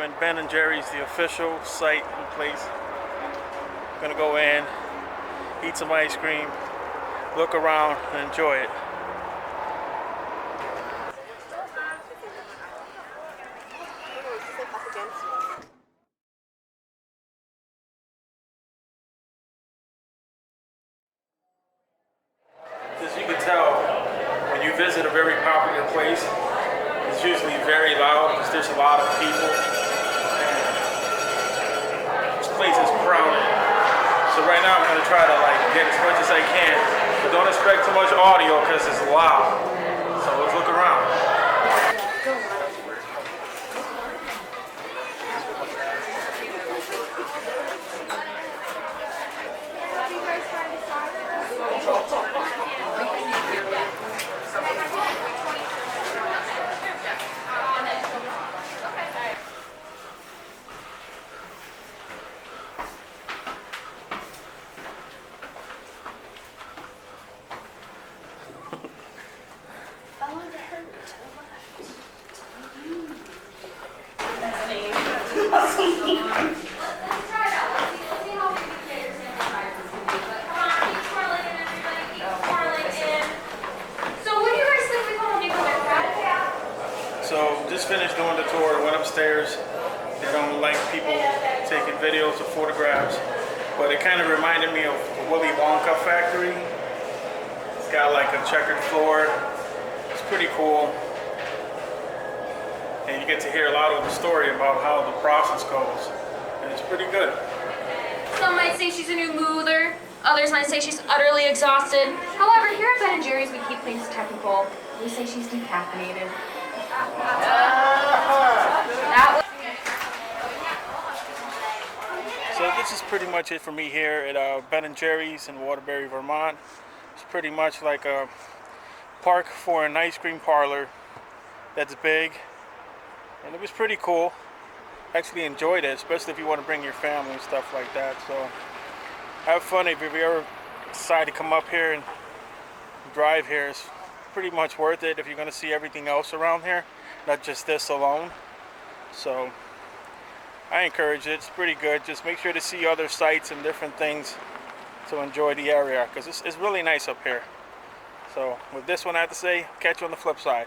in Ben & Jerry's, the official site and place. Gonna go in, eat some ice cream, look around, and enjoy it. As you can tell, when you visit a very popular place, it's usually very loud because there's a lot of people. This place is crowded. So right now I'm gonna try to get as much as I can, but don't expect too much audio because it's loud. So let's look around. So just finished doing the tour, went upstairs. They don't like people taking videos or photographs, but it kind of reminded me of the Willy Wonka factory. It's got like a checkered floor. It's pretty cool. And you get to hear a lot of the story about how the process goes. And it's pretty good. Some might say she's a new moother. Others might say she's utterly exhausted. However, here at Ben & Jerry's, we keep things technical. We say she's decaffeinated. So this is pretty much it for me here at Ben & Jerry's in Waterbury, Vermont. It's pretty much like a park for an ice cream parlor that's big. And it was pretty cool. Actually enjoyed it, especially if you want to bring your family and stuff like that. So have fun if you ever decide to come up here and drive here. It's pretty much worth it if you're going to see everything else around here, not just this alone. So I encourage it. It's pretty good. Just make sure to see other sites and different things to enjoy the area, because it's really nice up here. So with this one, I have to say, catch you on the flip side.